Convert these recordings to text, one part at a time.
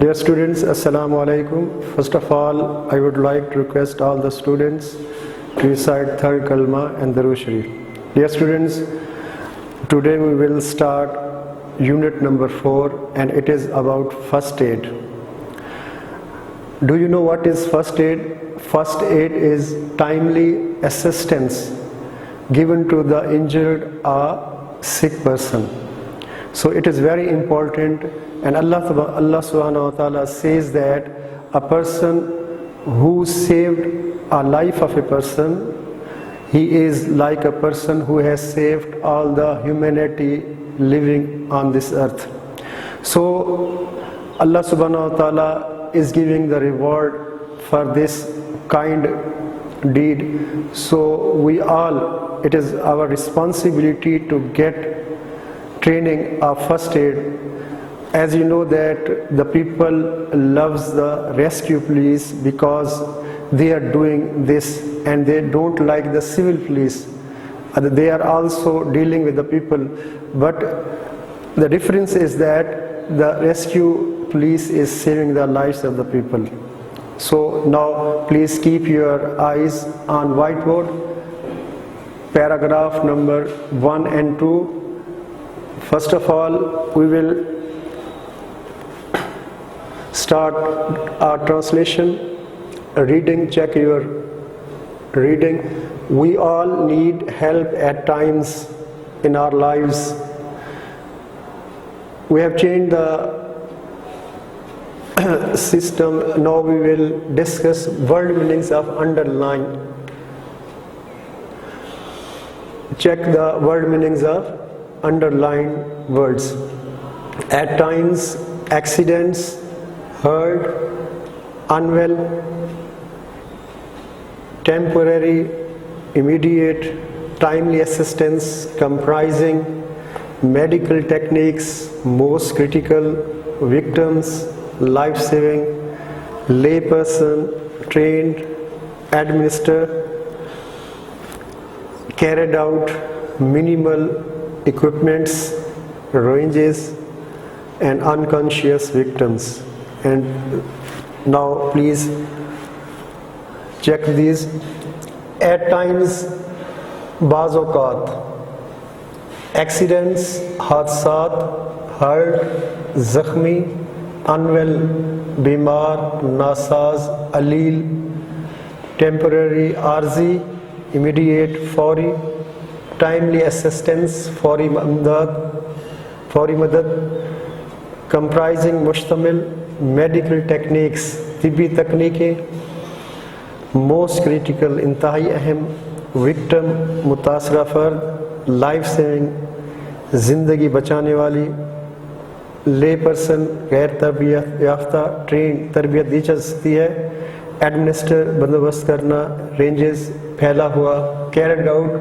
Dear students, Assalamu alaikum. First of all, I would like to request all the students to recite third kalma and Darud Sharif. Dear students, today we will start unit number 4 and it is about first aid. Do you know what is first aid? First aid is timely assistance given to the injured or sick person. So it is very important, and Allah subhanahu wa ta'ala says that a person who saved a life of a person, he is like a person who has saved all the humanity living on this earth. So Allah subhanahu wa ta'ala is giving the reward for this kind deed. So we all, it is our responsibility to get training of first aid. As you know that the people loves the rescue police because they are doing this, and they don't like the civil police. They are also dealing with the people, but the difference is that the rescue police is saving the lives of the people. So now please keep your eyes on whiteboard, paragraph number 1 and 2. First of all, we will start our translation. Reading, check your reading. We all need help at times in our lives. We have changed the system. Now we will discuss word meanings of underline. Check the word meanings of underlined words. At times, accidents, hurt, unwell, temporary, immediate, timely assistance, comprising, medical techniques, most critical, victims, life-saving, layperson, trained, administer, carried out, minimal, equipments, ranges, and unconscious victims. And now please check these. At times, baaz awqat, accidents, hadisat, hurt, zakhmi, unwell, bimar, nasaz, alil, temporary, arzi, immediate, fawri, timely assistance, fawri madad, comprising mushtamil, medical techniques, tibbi technique, most critical, intahi aham, victim, mutasira fard, life saving, zindagi bachane wali, lay person, gair tarbiyat yafta, trained, tarbiyat di ja sakti hai, administer, bandobast karna, ranges, phaila hua, carried out,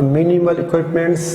minimal equipments,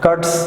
cuts,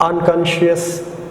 unconscious,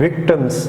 victims,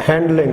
handling,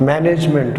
management,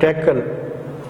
tackle,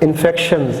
infections,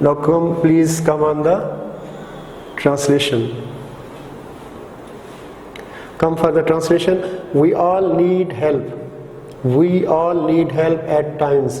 Now please come on the translation. Come for the translation. We all need help. We all need help at times.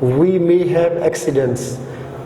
we may have accidents,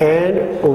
And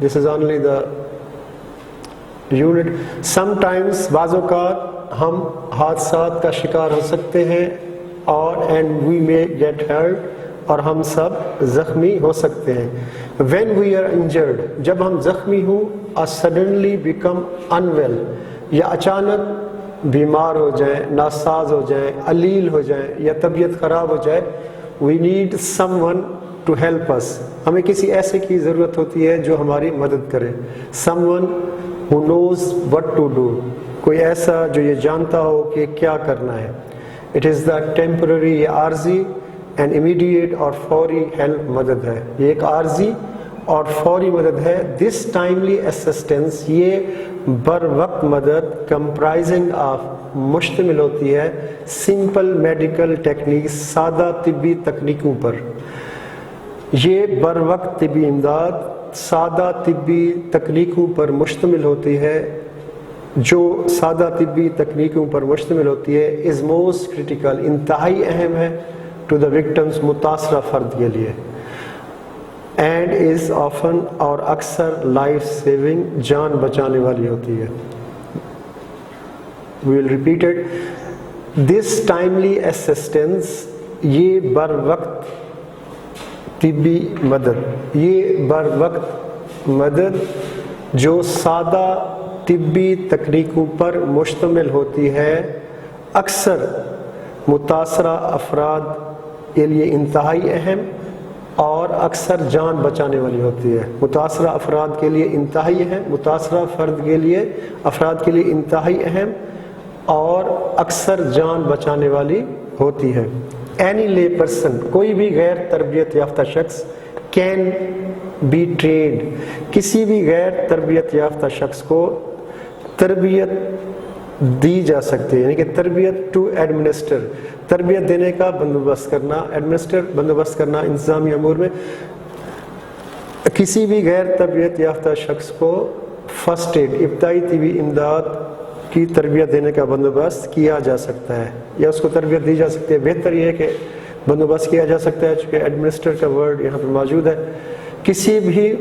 This is only the unit. Sometimes بعض اوقات ہم حادثات کا شکار ہو سکتے ہیں اور and we may get hurt اور ہم سب زخمی ہو سکتے ہیں. When we are injured, جب ہم زخمی ہوں, or suddenly become unwell, یا اچانک بیمار ہو جائیں, ناساز ہو جائیں, علیل ہو جائیں یا طبیعت خراب ہو جائے, we need someone to help us. ہمیں کسی ایسے کی ضرورت ہوتی ہے جو ہماری مدد کرے. Someone who knows what to do, کوئی ایسا جو یہ جانتا ہو کہ کیا کرنا ہے. It is the temporary یا عارضی and immediate اور فوری help مدد ہے. یہ ایک عارضی اور فوری مدد ہے. This timely assistance, یہ بر وقت مدد comprising of مشتمل ہوتی ہے simple medical techniques, سادہ طبی تکنیکوں پر. یہ بر وقت طبی امداد سادہ طبی تکنیکوں پر مشتمل ہوتی ہے. جو سادہ طبی تکنیکوں پر مشتمل ہوتی ہے is most critical, انتہائی اہم ہے to the victims, متاثرہ فرد کے لیے, and is often اور اکثر life saving, جان بچانے والی ہوتی ہے. We will repeat it. This timely assistance, یہ بر وقت طبی مدد, یہ بر وقت مدد جو سادہ طبی تکنیکوں پر مشتمل ہوتی ہے, اکثر متاثرہ افراد کے لیے انتہائی اہم اور اکثر جان بچانے والی ہوتی ہے. متاثرہ افراد کے لیے انتہائی اہم, متاثرہ فرد کے لیے افراد کے لیے انتہائی اہم اور اکثر جان بچانے والی ہوتی ہے. Any lay person, کوئی بھی غیر تربیت یافتہ شخص, can be trained, کسی بھی غیر تربیت یافتہ شخص کو تربیت دی جا سکتی ہے, یعنی کہ تربیت ٹو ایڈمنسٹر, تربیت دینے کا بندوبست کرنا, ایڈمنسٹر بندوبست کرنا انتظامی امور میں. کسی بھی غیر تربیت یافتہ شخص کو فرسٹ ایڈ, ابتدائی طبی امداد کی تربیت دینے کا بندوبست کیا جا سکتا ہے یا اس کو تربیت دی جا سکتی ہے. بہتر یہ ہے کہ بندوبست کیا جا سکتا ہے چونکہ ایڈمنسٹر کا ورڈ یہاں پہ موجود ہے. کسی بھی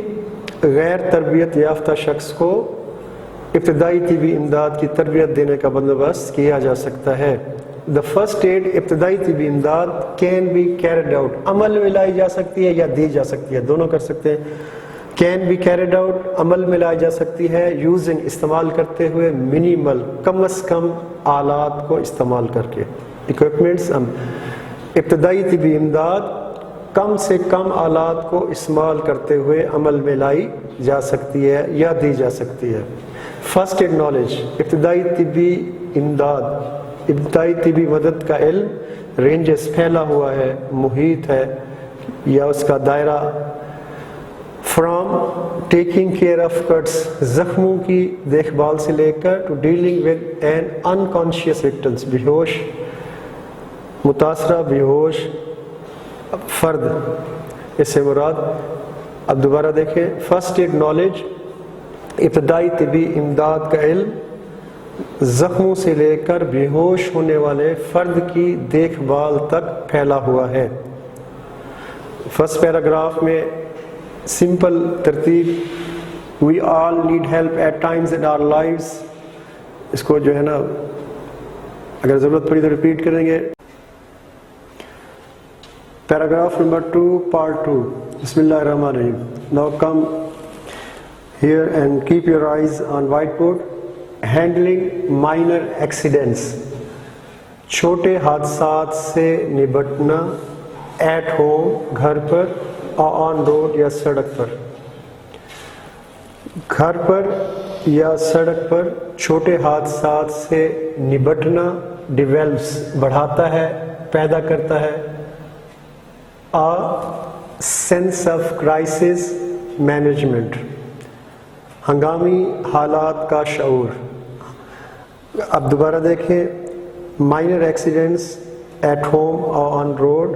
غیر تربیت یافتہ شخص کو ابتدائی طبی امداد کی تربیت دینے کا بندوبست کیا جا سکتا ہے. The first aid, ابتدائی طبی امداد, can be carried out, عمل میں لائی جا سکتی ہے یا دی جا سکتی ہے, دونوں کر سکتے ہیں. Can be carried out, عمل میں لائی جا سکتی ہے using, استعمال کرتے ہوئے, minimal, کم از کم آلات کو استعمال کر کے, equipments. ابتدائی طبی امداد کم سے کم آلات کو استعمال کرتے ہوئے عمل میں لائی جا سکتی ہے یا دی جا سکتی ہے. فرسٹ ایڈ نالج, ابتدائی طبی امداد, ابتدائی طبی مدد کا علم رینجز, پھیلا ہوا ہے, محیط ہے یا اس کا دائرہ, from taking care of cuts, زخموں کی دیکھ بھال سے لے کر, to dealing with an unconscious victims, بیہوش, متاثرہ بیہوش فرد, اس سے مراد. اب دوبارہ دیکھیں, فرسٹ ایڈ نالج, ابتدائی طبی امداد کا علم زخموں سے لے کر بے ہوش ہونے والے فرد کی دیکھ بھال تک پھیلا ہوا ہے. فرسٹ پیراگراف میں سمپل ترتیب, we all need help at times in our lives, اس کو جو ہے نا اگر ضرورت پڑی تو ریپیٹ کریں گے. Paragraph number 2 part 2. بسم اللہ الرحمن الرحیم. Now come here and keep your eyes on whiteboard. Handling minor accidents, چھوٹے حادثات سے نبٹنا, at home, گھر پر, or on road یا سڑک پر. گھر پر یا سڑک پر چھوٹے حادثات سے نبٹنا develops, بڑھاتا ہے, پیدا کرتا ہے, a sense of crisis management, ہنگامی حالات کا شعور. اب دوبارہ دیکھیں, مائنر ایکسیڈنٹس ایٹ ہوم اور آن روڈ,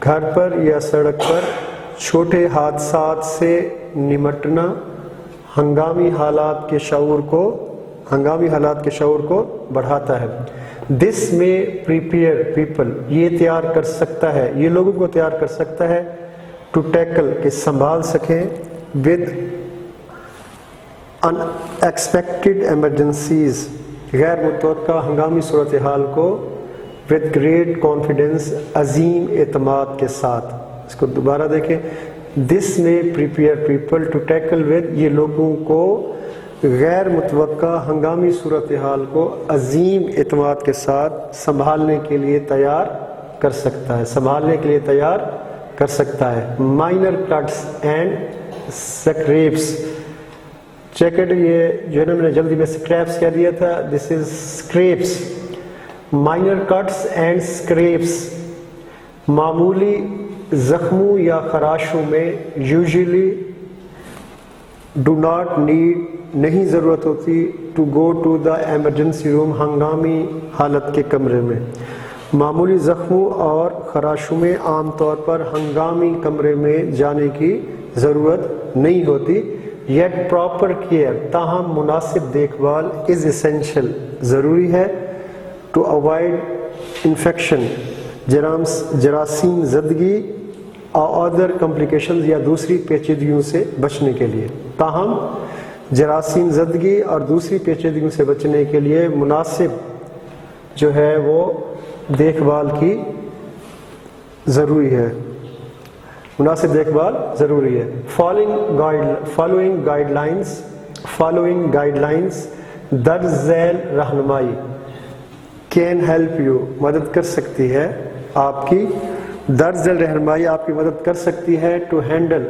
گھر پر یا سڑک پر چھوٹے حادثات سے نمٹنا ہنگامی حالات کے شعور کو بڑھاتا ہے. دس میں پریپیئر پیپل, یہ تیار کر سکتا ہے, یہ لوگوں کو تیار کر سکتا ہے, ٹو ٹیکل, کہ سنبھال سکیں, ود unexpected emergencies, غیر متوقع ہنگامی صورتحال کو with great confidence, عظیم اعتماد کے ساتھ. اس کو دوبارہ دیکھیں. This may prepare people to tackle with, یہ لوگوں کو غیر متوقع ہنگامی صورتحال کو عظیم اعتماد کے ساتھ سنبھالنے کے لیے تیار کر سکتا ہے، سنبھالنے کے لیے تیار کر سکتا ہے. Minor cuts and scrapes, check it, یہ جو ہے نا میں نے جلدی میں اسکریپس کہہ دیا تھا، دس از اسکریپس. مائنر کٹس اینڈ اسکریپس، معمولی زخموں یا خراشوں میں یوزلی ڈو ناٹ نیڈ، نہیں ضرورت ہوتی to go to the emergency room, ہنگامی حالت کے کمرے میں. معمولی زخموں اور خراشوں میں عام طور پر ہنگامی کمرے میں جانے کی ضرورت نہیں ہوتی. یٹ پراپر کیئر، تاہم مناسب دیکھ بھال از اسینشیل، ضروری ہے. ٹو اوائڈ انفیکشن، جراثیم زدگی اور ادر کمپلیکیشنز، یا دوسری پیچیدگیوں سے بچنے کے لیے. تاہم جراثیم زدگی اور دوسری پیچیدگیوں سے بچنے کے لیے مناسب جو ہے وہ دیکھ بھال کی ضروری ہے، مناسب دیکھ بھال ضروری ہے. فالوئنگ گائیڈ لائنس درج ذیل رہنمائی کین ہیلپ یو، مدد کر سکتی ہے آپ کی، درج ذیل رہنمائی آپ کی مدد کر سکتی ہے ٹو ہینڈل،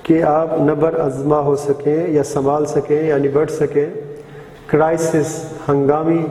کہ آپ نبر ازما ہو سکیں یا سنبھال سکیں یا نبٹ سکیں. کرائسس، ہنگامی